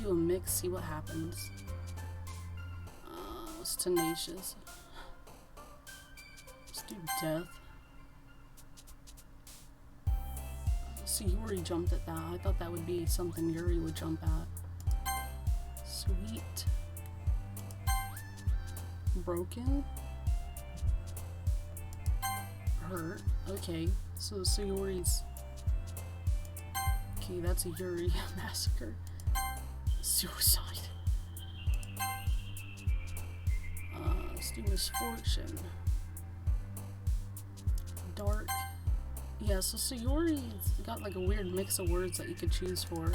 do a mix, see what happens. It's tenacious. Let's do death. See, Yuri jumped at that. I thought that would be something Yuri would jump at. Sweet. Broken. Hurt. Okay, so Yuri's... Okay, that's a Yuri massacre. Suicide. Let's do misfortune. Dark. Yeah, so Sayori's got like a weird mix of words that you could choose for.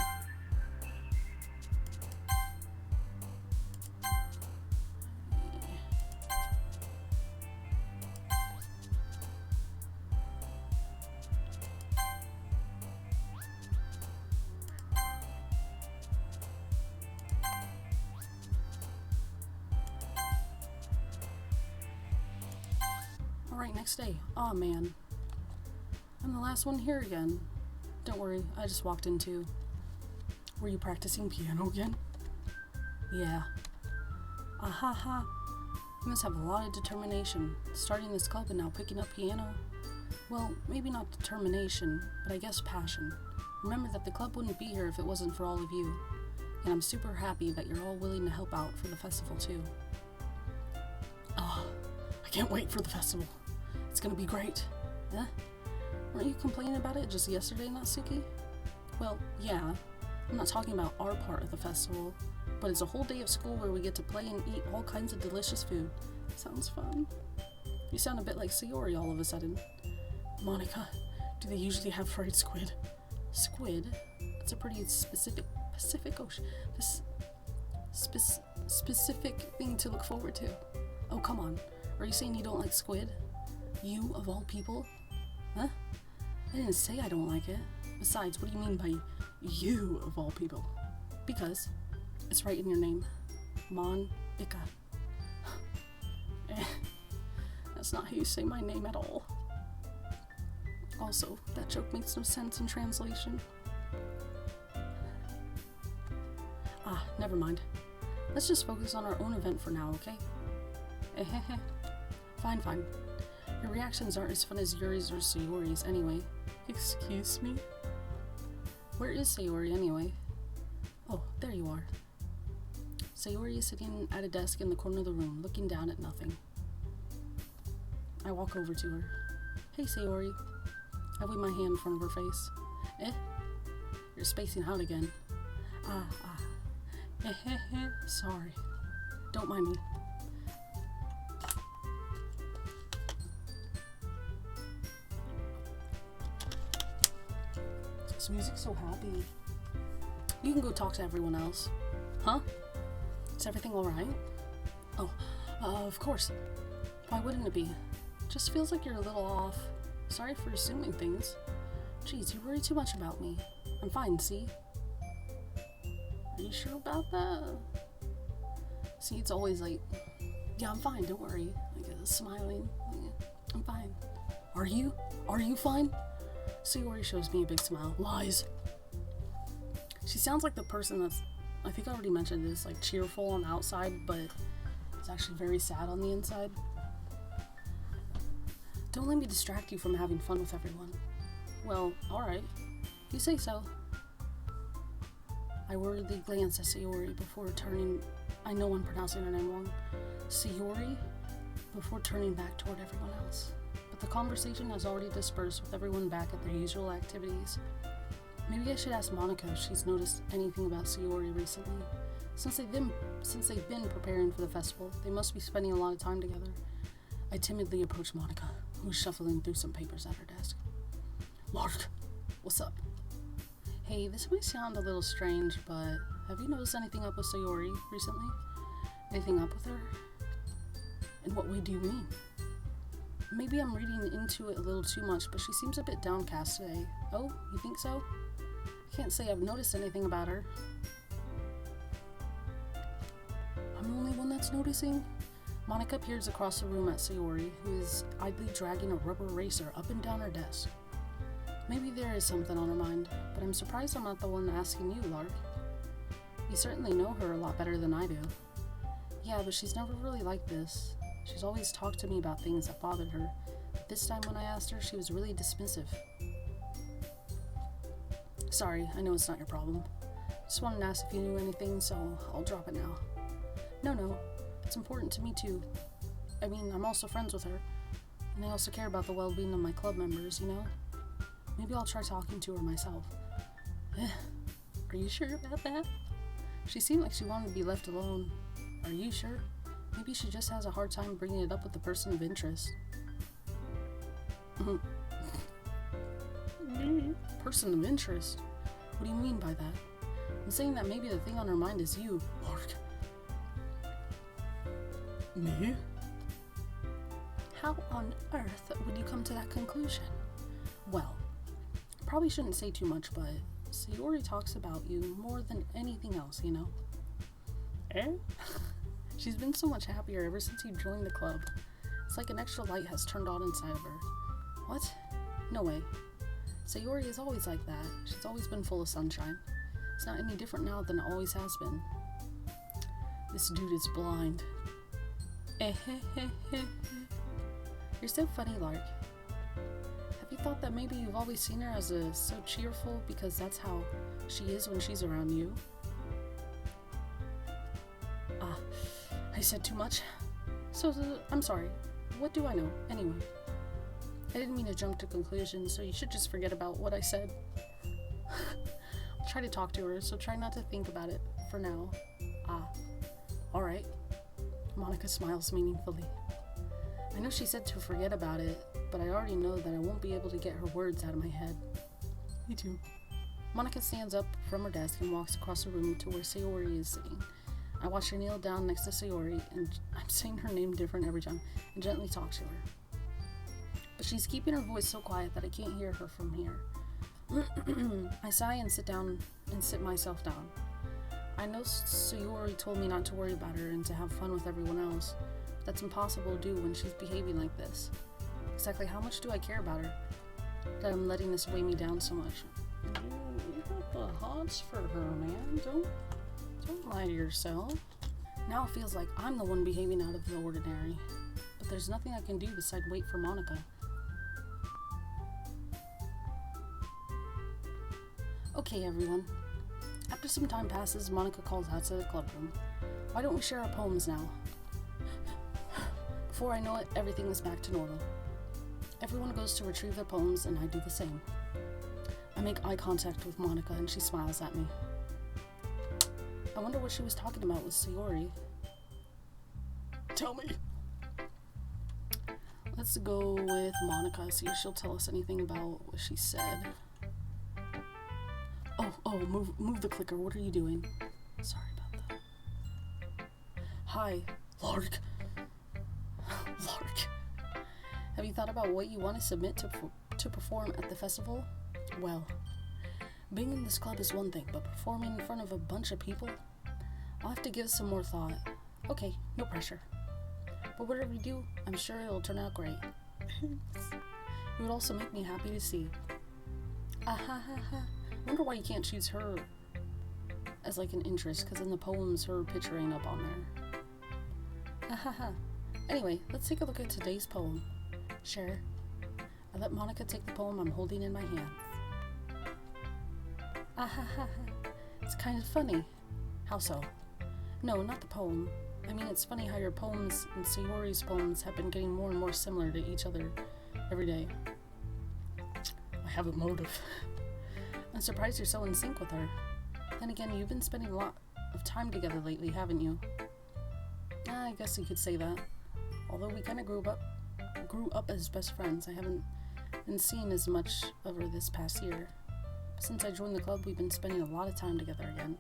Alright, next day. Aw, man. I'm the last one here again. Don't worry, I just walked in too. Were you practicing piano again? Yeah. Ahaha. You must have a lot of determination. Starting this club and now picking up piano. Well, maybe not determination, but I guess passion. Remember that the club wouldn't be here if it wasn't for all of you. And I'm super happy that you're all willing to help out for the festival too. I can't wait for the festival. It's gonna be great. Huh? Weren't you complaining about it just yesterday, Natsuki? Well, yeah. I'm not talking about our part of the festival, but it's a whole day of school where we get to play and eat all kinds of delicious food. Sounds fun. You sound a bit like Sayori all of a sudden. Monica, do they usually have fried squid? Squid? That's a pretty specific specific thing to look forward to. Oh, come on. Are you saying you don't like squid? You, of all people? Huh? I didn't say I don't like it. Besides, what do you mean by you, of all people? Because it's right in your name. Mon-ika. That's not how you say my name at all. Also, that joke makes no sense in translation. Never mind. Let's just focus on our own event for now, okay? Fine. Your reactions aren't as fun as Yuri's or Sayori's anyway. Excuse me? Where is Sayori anyway? Oh, there you are. Sayori is sitting at a desk in the corner of the room, looking down at nothing. I walk over to her. Hey, Sayori. I wave my hand in front of her face. You're spacing out again. Sorry. Don't mind me. This music's so happy. You can go talk to everyone else. Huh? Is everything alright? Oh, of course. Why wouldn't it be? Just feels like you're a little off. Sorry for assuming things. Jeez, you worry too much about me. I'm fine, see? Are you sure about that? See, it's always like, yeah, I'm fine, don't worry. Like, smiling. I'm fine. Are you? Are you fine? Sayori shows me a big smile. Lies. She sounds like the person that's, I think I already mentioned this, like cheerful on the outside, but it's actually very sad on the inside. Don't let me distract you from having fun with everyone. Well, alright. You say so. I worriedly glance at Sayori before turning... I know I'm pronouncing her name wrong. Sayori? Before turning back toward everyone else. But the conversation has already dispersed with everyone back at their usual activities. Maybe I should ask Monica if she's noticed anything about Sayori recently. Since they've been preparing for the festival, they must be spending a lot of time together. I timidly approach Monica, who's shuffling through some papers at her desk. Lark, what's up? Hey, this might sound a little strange, but have you noticed anything up with Sayori recently? Anything up with her? In what way do you mean? Maybe I'm reading into it a little too much, but she seems a bit downcast today. Oh, you think so? I can't say I've noticed anything about her. I'm the only one that's noticing? Monica peers across the room at Sayori, who is idly dragging a rubber eraser up and down her desk. Maybe there is something on her mind, but I'm surprised I'm not the one asking you, Lark. You certainly know her a lot better than I do. Yeah, but she's never really like this. She's always talked to me about things that bothered her. But this time when I asked her, she was really dismissive. Sorry, I know it's not your problem. Just wanted to ask if you knew anything, so I'll drop it now. No, it's important to me too. I mean, I'm also friends with her, and I also care about the well-being of my club members, you know? Maybe I'll try talking to her myself. Are you sure about that? She seemed like she wanted to be left alone. Are you sure? Maybe she just has a hard time bringing it up with the person of interest. Person of interest? What do you mean by that? I'm saying that maybe the thing on her mind is you, Mark. Me? How on earth would you come to that conclusion? Well, probably shouldn't say too much, but Sayori talks about you more than anything else, you know? She's been so much happier ever since you joined the club. It's like an extra light has turned on inside of her. What? No way. Sayori is always like that. She's always been full of sunshine. It's not any different now than it always has been. This dude is blind. You're so funny, Lark. Have you thought that maybe you've always seen her as so cheerful because that's how she is when she's around you? I said too much. So, I'm sorry. What do I know? Anyway, I didn't mean to jump to conclusions, so you should just forget about what I said. I'll try to talk to her, so try not to think about it for now. Alright. Monica smiles meaningfully. I know she said to forget about it, but I already know that I won't be able to get her words out of my head. Me too. Monica stands up from her desk and walks across the room to where Sayori is sitting. I watch her kneel down next to Sayori, and I'm saying her name different every time, and gently talk to her. But she's keeping her voice so quiet that I can't hear her from here. I sigh and sit myself down. I know Sayori told me not to worry about her and to have fun with everyone else. But that's impossible to do when she's behaving like this. Exactly how much do I care about her that I'm letting this weigh me down so much? You got the hots for her, man. Don't lie to yourself. Now it feels like I'm the one behaving out of the ordinary. But there's nothing I can do besides wait for Monica. Okay, everyone. After some time passes, Monica calls out to the club room. Why don't we share our poems now? Before I know it, everything is back to normal. Everyone goes to retrieve their poems, and I do the same. I make eye contact with Monica, and she smiles at me. I wonder what she was talking about with Sayori. Tell me. Let's go with Monica, see if she'll tell us anything about what she said. Oh, move the clicker. What are you doing? Sorry about that. Hi, Lark. Lark. Have you thought about what you want to submit to perform at the festival? Well, being in this club is one thing, but performing in front of a bunch of people? I'll have to give some more thought. Okay, no pressure. But whatever you do, I'm sure it'll turn out great. It would also make me happy to see. Wonder why you can't choose her as like an interest, because in the poems her picture ain't up on there. Anyway, let's take a look at today's poem. Sure. I let Monica take the poem I'm holding in my hands. It's kind of funny. How so? No, not the poem. I mean, it's funny how your poems and Sayori's poems have been getting more and more similar to each other every day. I have a motive. I'm surprised you're so in sync with her. Then again, you've been spending a lot of time together lately, haven't you? I guess you could say that. Although we kind of grew up as best friends, I haven't been seeing as much of her this past year. Since I joined the club, we've been spending a lot of time together again.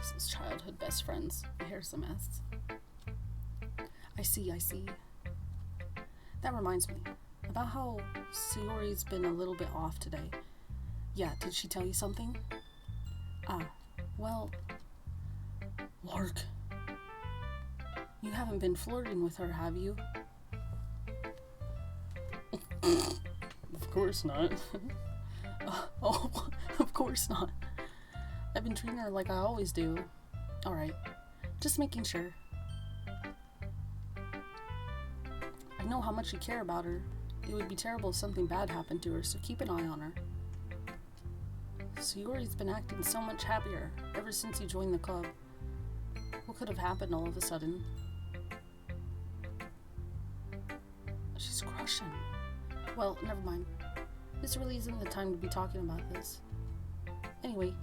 Since childhood best friends. Here's the mess. I see. That reminds me about how Sayori's been a little bit off today. Yeah, did she tell you something? Well, Lark, you haven't been flirting with her, have you? Of course not. Of course not. I've been treating her like I always do. Alright, just making sure. I know how much you care about her. It would be terrible if something bad happened to her, so keep an eye on her. Sayori's been acting so much happier ever since you joined the club. What could have happened all of a sudden? She's crushing. Well, never mind. This really isn't the time to be talking about this. Anyway,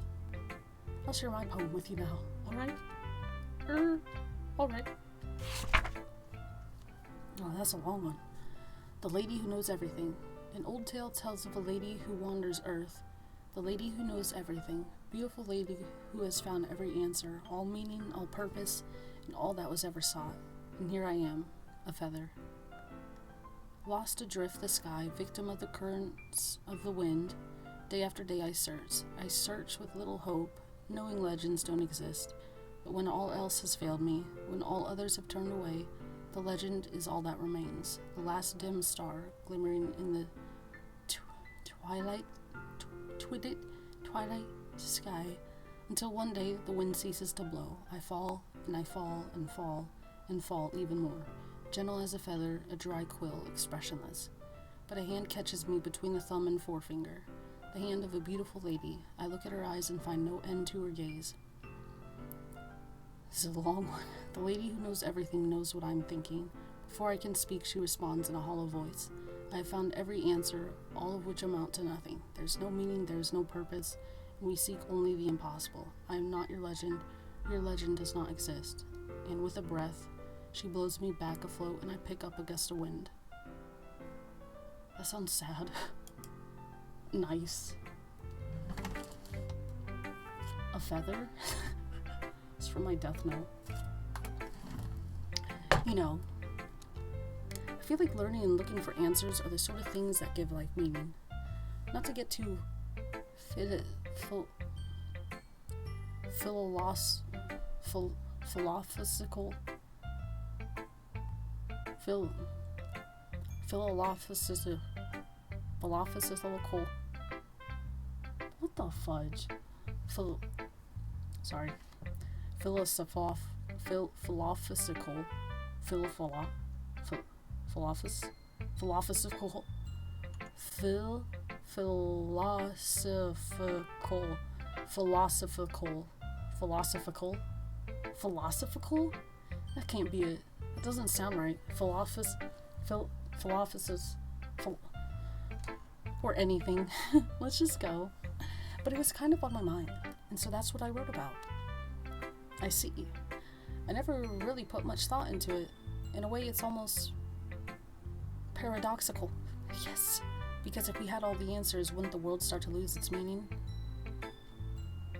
I'll share my poem with you now, alright? Alright. Oh, that's a long one. The Lady Who Knows Everything. An old tale tells of a lady who wanders earth. The lady who knows everything. Beautiful lady who has found every answer, all meaning, all purpose, and all that was ever sought. And here I am, a feather. Lost adrift the sky, victim of the currents of the wind. Day after day I search with little hope, knowing legends don't exist. But when all else has failed me, when all others have turned away, the legend is all that remains, the last dim star glimmering in the twilight sky, until one day the wind ceases to blow. I fall, and I fall, and fall, and fall even more, gentle as a feather, a dry quill, expressionless. But a hand catches me between the thumb and forefinger, the hand of a beautiful lady. I look at her eyes and find no end to her gaze. This is a long one. The lady who knows everything knows what I'm thinking. Before I can speak, she responds in a hollow voice. I have found every answer, all of which amount to nothing. There's no meaning, there's no purpose, and we seek only the impossible. I am not your legend does not exist. And with a breath, she blows me back afloat, and I pick up a gust of wind. That sounds sad. Nice. A feather? It's from my death note. You know, I feel like learning and looking for answers are the sort of things that give life meaning. Not to get too philosophical. What the fudge? Philosophical. That can't be it. That doesn't sound right. Or anything. Let's just go. But it was kind of on my mind, and so that's what I wrote about. I see. I never really put much thought into it. In a way, it's almost paradoxical. Yes, because if we had all the answers, wouldn't the world start to lose its meaning?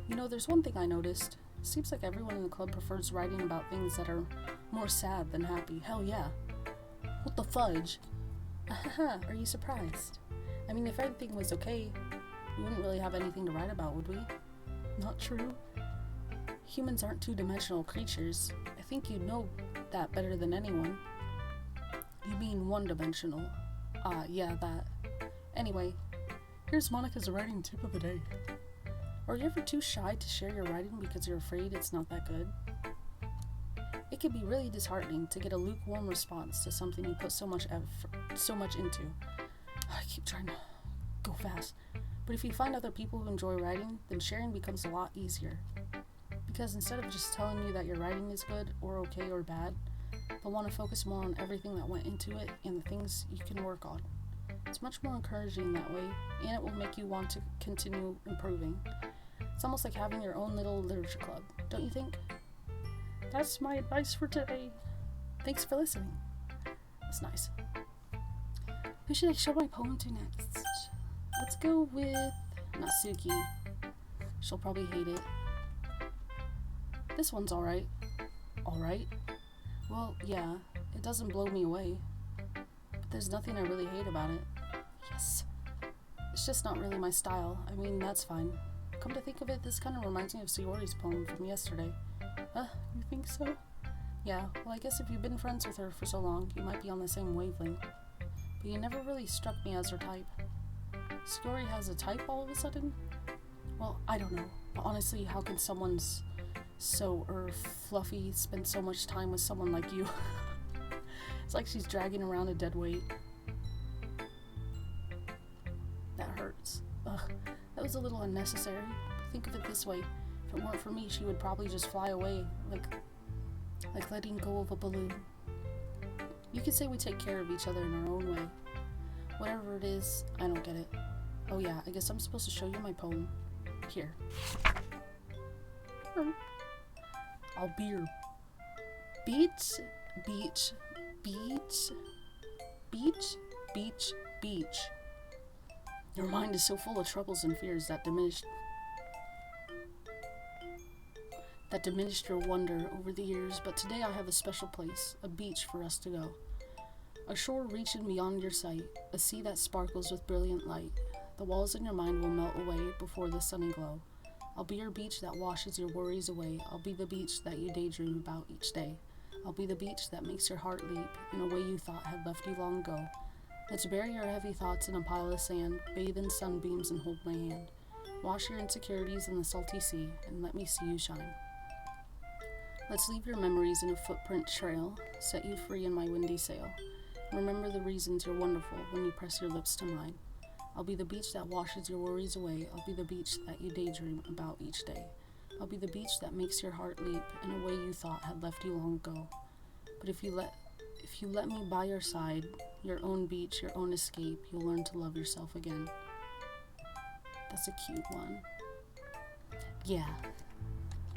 You know, there's one thing I noticed. It seems like everyone in the club prefers writing about things that are more sad than happy. Hell yeah. What the fudge? Are you surprised? I mean, if everything was okay, we wouldn't really have anything to write about, would we? Not true. Humans aren't two-dimensional creatures. I think you know that better than anyone. You mean one-dimensional. Yeah, that. Anyway, here's Monica's writing tip of the day. Are you ever too shy to share your writing because you're afraid it's not that good? It can be really disheartening to get a lukewarm response to something you put so much into. I keep trying to go fast. But if you find other people who enjoy writing, then sharing becomes a lot easier. Because instead of just telling you that your writing is good or okay or bad, they'll want to focus more on everything that went into it and the things you can work on. It's much more encouraging that way, and it will make you want to continue improving. It's almost like having your own little literature club, don't you think? That's my advice for today. Thanks for listening. That's nice. Who should I show my poem to next? Let's go with Natsuki. She'll probably hate it. This one's alright. Alright? Well, yeah, it doesn't blow me away. But there's nothing I really hate about it. Yes. It's just not really my style. I mean, that's fine. Come to think of it, this kind of reminds me of Sayori's poem from yesterday. You think so? Yeah, well, I guess if you've been friends with her for so long, you might be on the same wavelength. But you never really struck me as her type. Sayori has a type all of a sudden? Well, I don't know. But honestly, how can someone's so fluffy spend so much time with someone like you? It's like she's dragging around a dead weight. That hurts. Ugh, that was a little unnecessary. Think of it this way. If it weren't for me, she would probably just fly away, like letting go of a balloon. You could say we take care of each other in our own way. Whatever it is, I don't get it. Oh yeah, I guess I'm supposed to show you my poem. Here. I'll be your beach, beach, beach, beach, beach, beach. Your mind is so full of troubles and fears that diminished your wonder over the years, but today I have a special place, a beach for us to go. A shore reaching beyond your sight, a sea that sparkles with brilliant light. The walls in your mind will melt away before the sunny glow. I'll be your beach that washes your worries away. I'll be the beach that you daydream about each day. I'll be the beach that makes your heart leap in a way you thought had left you long ago. Let's bury your heavy thoughts in a pile of sand, bathe in sunbeams and hold my hand. Wash your insecurities in the salty sea, and let me see you shine. Let's leave your memories in a footprint trail, set you free in my windy sail. Remember the reasons you're wonderful when you press your lips to mine. I'll be the beach that washes your worries away. I'll be the beach that you daydream about each day. I'll be the beach that makes your heart leap in a way you thought had left you long ago. But if you let me by your side, your own beach, your own escape, you'll learn to love yourself again. That's a cute one. Yeah.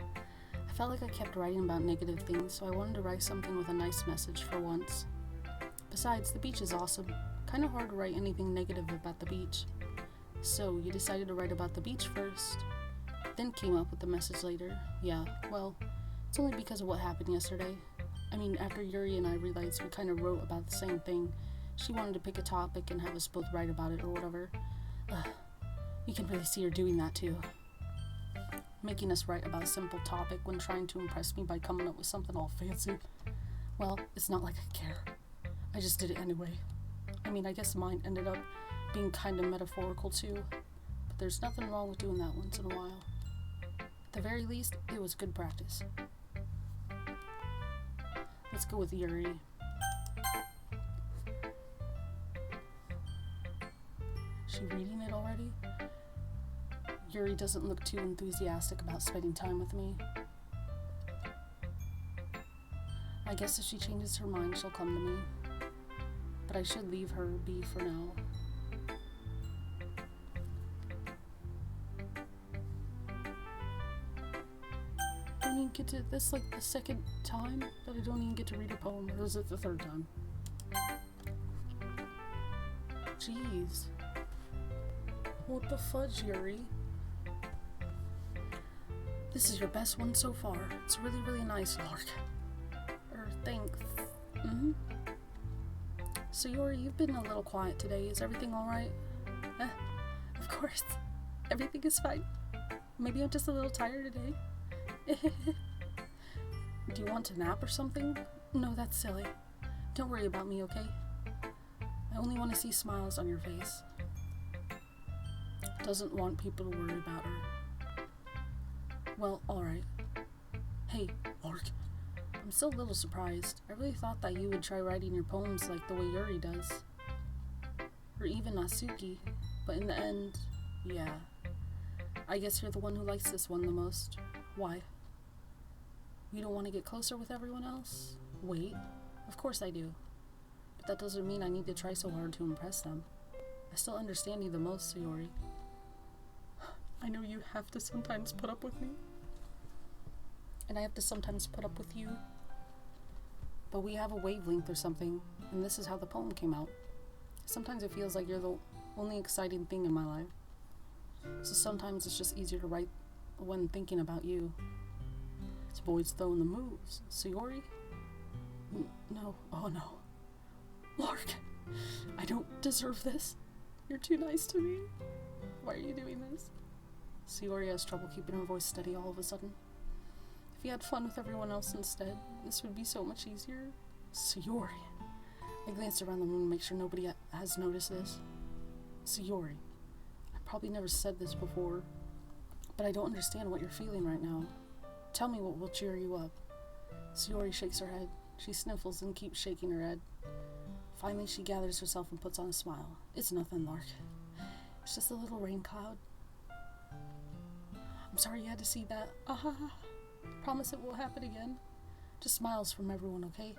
I felt like I kept writing about negative things, so I wanted to write something with a nice message for once. Besides, the beach is awesome. Kind of hard to write anything negative about the beach. So, you decided to write about the beach first, then came up with the message later. Yeah, well, it's only because of what happened yesterday. I mean, after Yuri and I realized we kind of wrote about the same thing, she wanted to pick a topic and have us both write about it or whatever. You can really see her doing that too. Making us write about a simple topic when trying to impress me by coming up with something all fancy. Well, it's not like I care. I just did it anyway. I mean, I guess mine ended up being kind of metaphorical too, but there's nothing wrong with doing that once in a while. At the very least, it was good practice. Let's go with Yuri. She reading it already? Yuri doesn't look too enthusiastic about spending time with me. I guess if she changes her mind, she'll come to me. But I should leave her be for now. I don't even get to this like the second time that I don't even get to read a poem, or is it the third time? Jeez. What the fudge, Yuri? This is your best one so far. It's really, really nice, Lark. Thanks. So Yuri, you've been a little quiet today. Is everything alright? Of course. Everything is fine. Maybe I'm just a little tired today. Do you want to nap or something? No, that's silly. Don't worry about me, okay? I only want to see smiles on your face. Doesn't want people to worry about her. Well, alright. Hey, Lark. I'm still a little surprised. I really thought that you would try writing your poems like the way Yuri does. Or even Natsuki. But in the end, yeah. I guess you're the one who likes this one the most. Why? You don't want to get closer with everyone else? Wait. Of course I do. But that doesn't mean I need to try so hard to impress them. I still understand you the most, Sayori. I know you have to sometimes put up with me. And I have to sometimes put up with you. But we have a wavelength or something, and this is how the poem came out. Sometimes it feels like you're the only exciting thing in my life. So sometimes it's just easier to write when thinking about you. This boy's throwing the moves. Sayori? No. Oh no. Lark, I don't deserve this. You're too nice to me. Why are you doing this? Sayori has trouble keeping her voice steady all of a sudden. If you had fun with everyone else instead, this would be so much easier. Sayori. I glanced around the room to make sure nobody has noticed this. Sayori. I probably never said this before, but I don't understand what you're feeling right now. Tell me what will cheer you up. Sayori shakes her head. She sniffles and keeps shaking her head. Finally, she gathers herself and puts on a smile. It's nothing, Lark. It's just a little rain cloud. I'm sorry you had to see that. Promise it won't happen again. Just smiles from everyone, okay?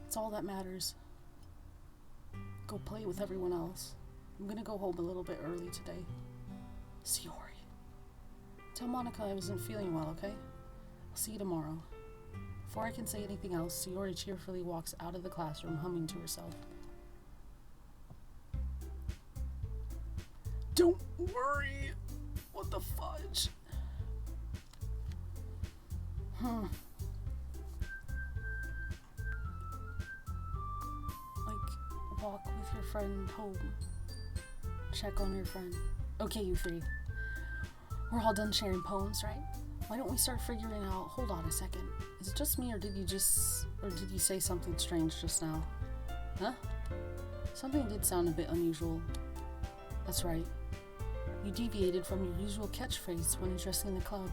It's all that matters. Go play with everyone else. I'm gonna go home a little bit early today. Sayori. Tell Monica I wasn't feeling well, okay? I'll see you tomorrow. Before I can say anything else, Sayori cheerfully walks out of the classroom, humming to herself. Don't worry. What the fudge? Like, walk with your friend home. Check on your friend. Okay, you three. We're all done sharing poems, right? Why don't we start figuring out... Hold on a second. Is it just me, or did you say something strange just now? Huh? Something did sound a bit unusual. That's right. You deviated from your usual catchphrase when addressing the club.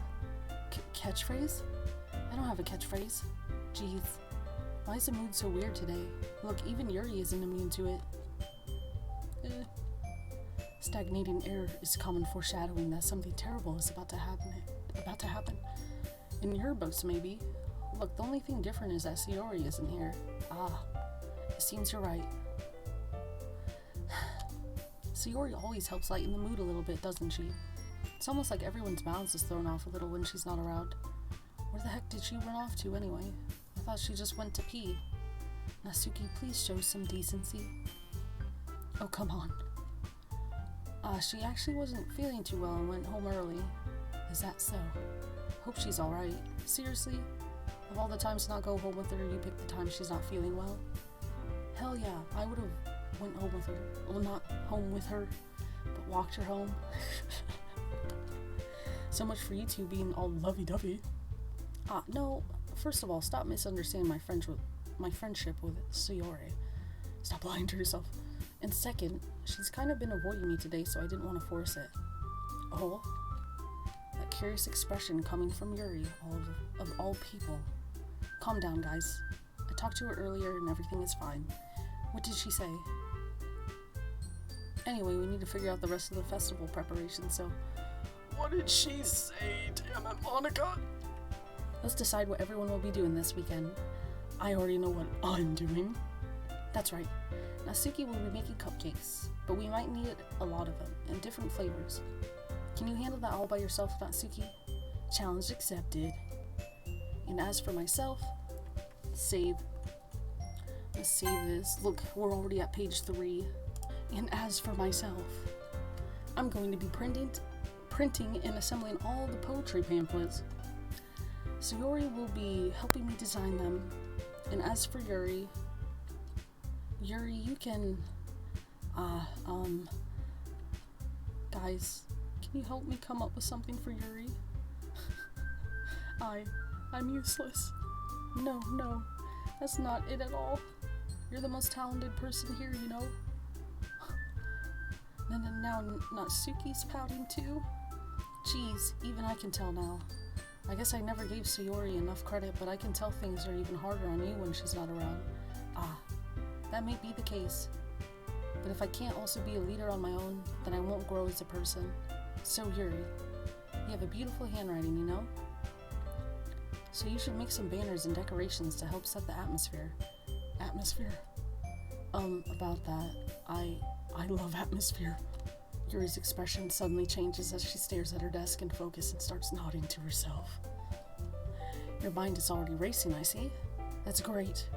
Catchphrase? I don't have a catchphrase. Jeez. Why is the mood so weird today? Look, even Yuri isn't immune to it. Stagnating air is common foreshadowing that something terrible is about to happen. In your books, maybe. Look, the only thing different is that Sayori isn't here. It seems you're right. Sayori always helps lighten the mood a little bit, doesn't she? It's almost like everyone's mouths is thrown off a little when she's not around. Where the heck did she run off to anyway? I thought she just went to pee. Natsuki, please show some decency. Oh, come on. She actually wasn't feeling too well and went home early. Is that so? Hope she's alright. Seriously? Of all the times to not go home with her, you picked the time she's not feeling well? Hell yeah, I would've went home with her. Well, not home with her, but walked her home. So much for you two being all lovey-dovey. No. First of all, stop misunderstanding my friendship with Sayori. Stop lying to yourself. And second, she's kind of been avoiding me today, so I didn't want to force it. Oh? That curious expression coming from Yuri, of all people. Calm down, guys. I talked to her earlier and everything is fine. What did she say? Anyway, we need to figure out the rest of the festival preparation, so... What did she say? Damn it, Monica! Let's decide what everyone will be doing this weekend. I already know what I'm doing. That's right. Natsuki will be making cupcakes, but we might need a lot of them, in different flavors. Can you handle that all by yourself, Natsuki? Challenge accepted. And as for myself, save. Let's save this. Look, we're already at page 3. And as for myself, I'm going to be printing and assembling all the poetry pamphlets. Sayori will be helping me design them. And as for Yuri, you can, guys, can you help me come up with something for Yuri? I'm useless. No, that's not it at all. You're the most talented person here, you know? And now Natsuki's pouting too? Jeez, even I can tell now. I guess I never gave Sayori enough credit, but I can tell things are even harder on you when she's not around. That may be the case. But if I can't also be a leader on my own, then I won't grow as a person. So Yuri, you have a beautiful handwriting, you know? So you should make some banners and decorations to help set the atmosphere. Atmosphere? About that, I love atmosphere. Yuri's expression suddenly changes as she stares at her desk in focus and starts nodding to herself. Your mind is already racing, I see. That's great.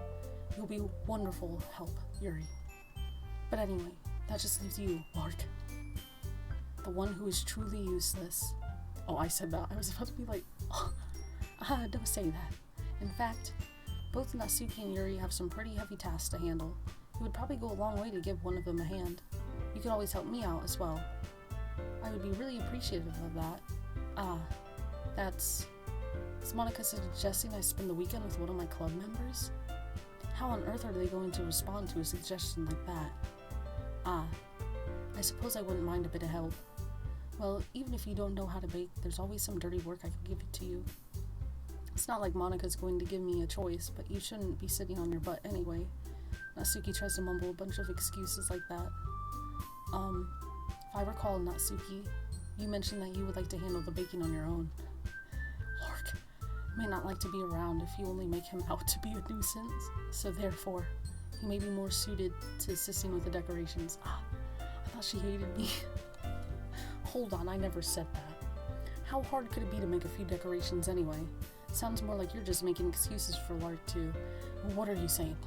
You'll be wonderful help, Yuri. But anyway, that just leaves you, Lark. The one who is truly useless. Oh, I said that. I was about to be like, don't say that. In fact, both Natsuki and Yuri have some pretty heavy tasks to handle. It would probably go a long way to give one of them a hand. You could always help me out as well. I would be really appreciative of that. Is Monica suggesting I spend the weekend with one of my club members? How on earth are they going to respond to a suggestion like that? I suppose I wouldn't mind a bit of help. Well, even if you don't know how to bake, there's always some dirty work I could give it to you. It's not like Monika's going to give me a choice, but you shouldn't be sitting on your butt anyway. Natsuki tries to mumble a bunch of excuses like that. If I recall, Natsuki, you mentioned that you would like to handle the baking on your own. Lork may not like to be around if you only make him out to be a nuisance, so therefore, he may be more suited to assisting with the decorations. I thought she hated me. Hold on, I never said that. How hard could it be to make a few decorations anyway? Sounds more like you're just making excuses for Lark too. What are you saying?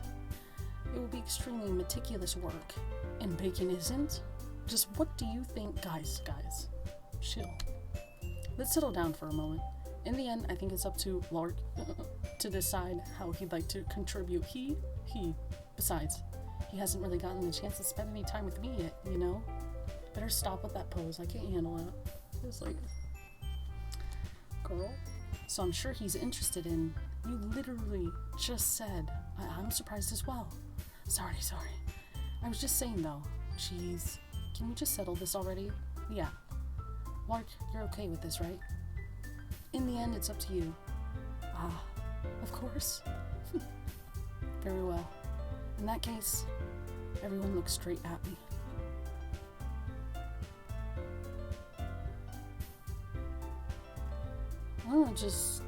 It will be extremely meticulous work. And baking isn't? Just what do you think? Guys, chill. Let's settle down for a moment. In the end, I think it's up to Lark to decide how he'd like to contribute. Besides, he hasn't really gotten the chance to spend any time with me yet, you know? Better stop with that pose. I can't handle it. It's like, girl. So I'm sure he's interested in. You literally just said. I'm surprised as well. Sorry. I was just saying though. Jeez. Can we just settle this already? Yeah. Lark, you're okay with this, right? In the end, it's up to you. Of course. Very well. In that case, everyone looks straight at me.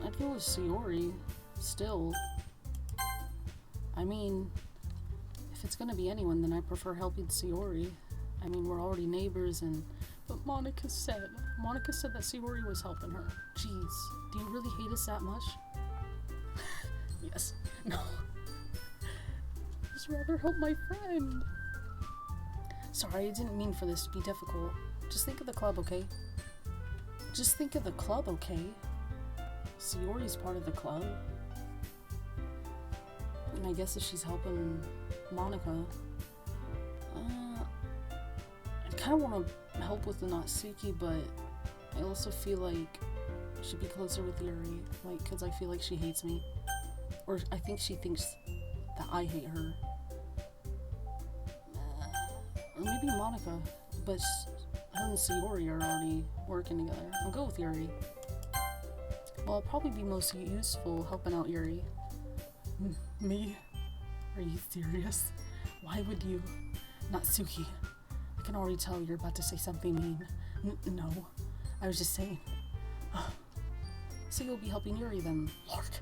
I'd go with Sayori, still. I mean, if it's gonna be anyone, then I prefer helping Sayori. I mean, we're already neighbors but Monika said that Sayori was helping her. Jeez, do you really hate us that much? Yes. No. Just rather help my friend. Sorry, I didn't mean for this to be difficult. Just think of the club, okay? Sayori's part of the club. And I guess if she's helping Monika, I kind of want to help with the Natsuki, but I also feel like I should be closer with Yuri, because I feel like she hates me. Or I think she thinks that I hate her. Or maybe Monika, but her and Sayori are already working together. I'll go with Yuri. Well, I'll probably be most useful helping out Yuri. Me? Are you serious? Why would you? Natsuki, I can already tell you're about to say something mean. No, I was just saying. So you'll be helping Yuri then, Lark.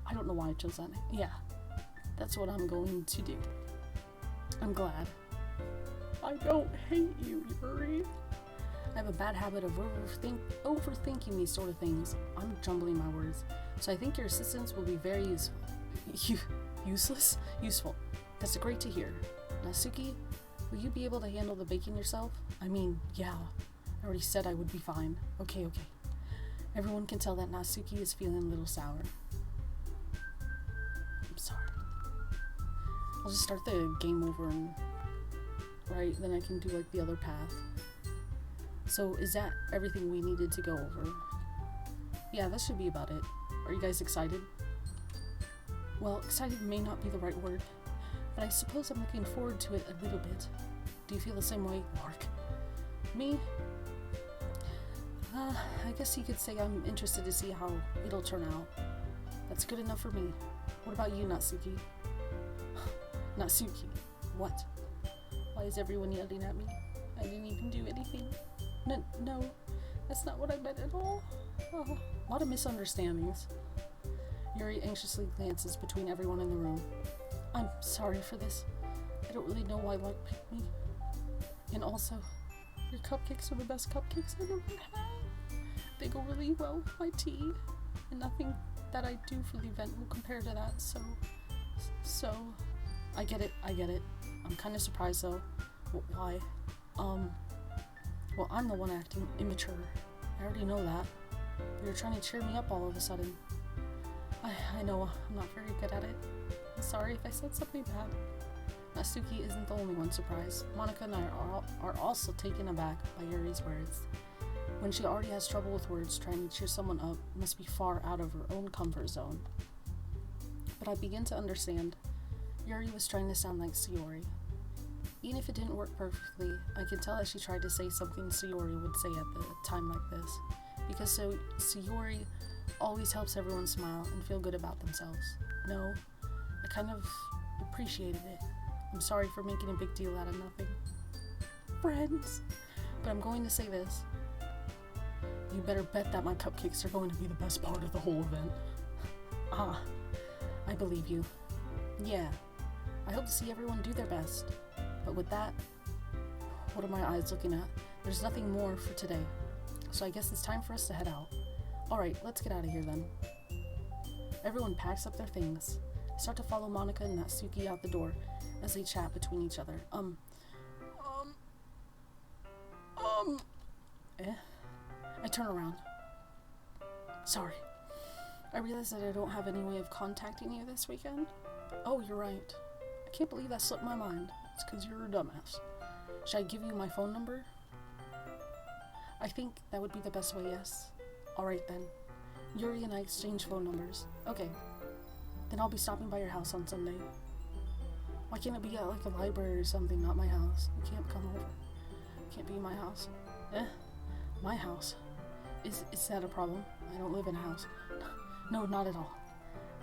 I don't know why I chose that name. Yeah, that's what I'm going to do. I'm glad. I don't hate you, Yuri. I have a bad habit of overthinking these sort of things. I'm jumbling my words. So I think your assistance will be very useful. That's great to hear. Natsuki, will you be able to handle the baking yourself? I mean, yeah. I already said I would be fine. Okay. Everyone can tell that Natsuki is feeling a little sour. I'm sorry. I'll just start the game over and then I can do like the other path. So is that everything we needed to go over? Yeah, that should be about it. Are you guys excited? Well, excited may not be the right word, but I suppose I'm looking forward to it a little bit. Do you feel the same way, Lark? Me? I guess you could say I'm interested to see how it'll turn out. That's good enough for me. What about you, Natsuki? Natsuki, what? Why is everyone yelling at me? I didn't even do anything. No, that's not what I meant at all. A lot of misunderstandings. Yuri anxiously glances between everyone in the room. I'm sorry for this. I don't really know why Lark picked me. And also, your cupcakes are the best cupcakes I've ever had. They go really well with my tea, and nothing that I do for the event will compare to that, so, I get it. I'm kind of surprised though. Why? Well, I'm the one acting immature. I already know that. You're trying to cheer me up all of a sudden. I know I'm not very good at it. I'm sorry if I said something bad. Natsuki isn't the only one surprised. Monika and I are also taken aback by Yuri's words. When she already has trouble with words, trying to cheer someone up must be far out of her own comfort zone. But I begin to understand. Yuri was trying to sound like Sayori. Even if it didn't work perfectly, I could tell that she tried to say something Sayori would say at the time like this, because Sayori always helps everyone smile and feel good about themselves. No, I kind of appreciated it. I'm sorry for making a big deal out of nothing. Friends. But I'm going to say this. You better bet that my cupcakes are going to be the best part of the whole event. I believe you. Yeah, I hope to see everyone do their best. But with that, what are my eyes looking at? There's nothing more for today. So I guess it's time for us to head out. Alright, let's get out of here then. Everyone packs up their things. Start to follow Monica and Natsuki out the door as they chat between each other. I turn around. Sorry. I realize that I don't have any way of contacting you this weekend. Oh, you're right. I can't believe that slipped my mind. It's because you're a dumbass. Should I give you my phone number? I think that would be the best way, yes. Alright then. Yuri and I exchange phone numbers. Okay. Then I'll be stopping by your house on Sunday. Why can't it be at like a library or something, not my house? You can't come over. Can't be my house. My house. Is that a problem? I don't live in a house. No, not at all.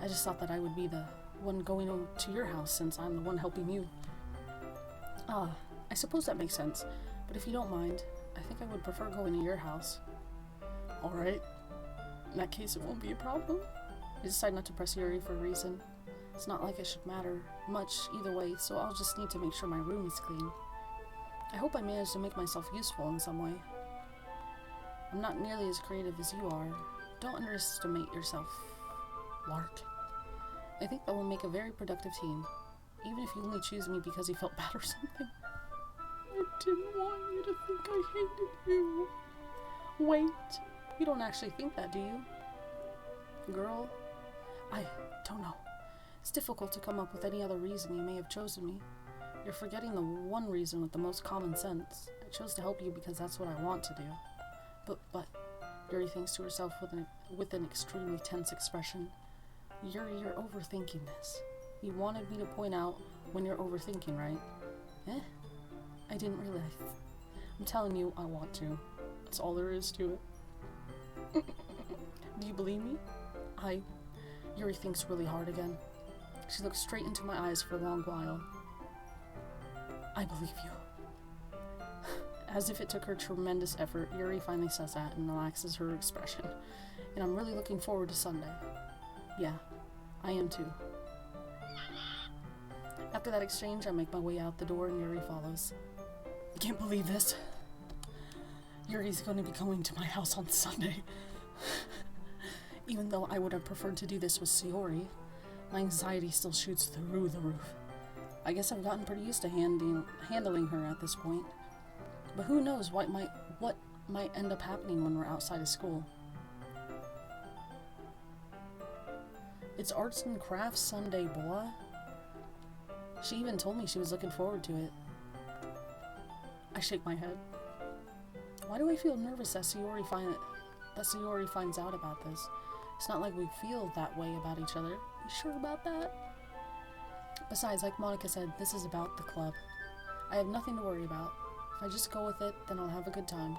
I just thought that I would be the one going over to your house since I'm the one helping you. I suppose that makes sense. But if you don't mind, I think I would prefer going to your house. Alright. In that case, it won't be a problem. I decide not to press Yuri for a reason. It's not like it should matter much either way, so I'll just need to make sure my room is clean. I hope I manage to make myself useful in some way. I'm not nearly as creative as you are. Don't underestimate yourself, Lark. I think that will make a very productive team, even if you only choose me because you felt bad or something. I didn't want you to think I hated you. Wait, you don't actually think that, do you? Girl, I don't know. It's difficult to come up with any other reason you may have chosen me. You're forgetting the one reason with the most common sense. I chose to help you because that's what I want to do. But, Yuri thinks to herself with an extremely tense expression. Yuri, you're overthinking this. You wanted me to point out when you're overthinking, right? I didn't realize. I'm telling you, I want to. That's all there is to it. Do you believe me? Yuri thinks really hard again. She looks straight into my eyes for a long while. I believe you. As if it took her tremendous effort, Yuri finally says that and relaxes her expression. And I'm really looking forward to Sunday. Yeah, I am too. After that exchange, I make my way out the door and Yuri follows. I can't believe this. Yuri's going to be coming to my house on Sunday. Even though I would have preferred to do this with Sayori, my anxiety still shoots through the roof. I guess I've gotten pretty used to handling her at this point. But who knows what might end up happening when we're outside of school. It's Arts and Crafts Sunday, boy. She even told me she was looking forward to it. I shake my head. Why do I feel nervous that Sayori finds out about this? It's not like we feel that way about each other. You sure about that? Besides, like Monica said, this is about the club. I have nothing to worry about. If I just go with it, then I'll have a good time.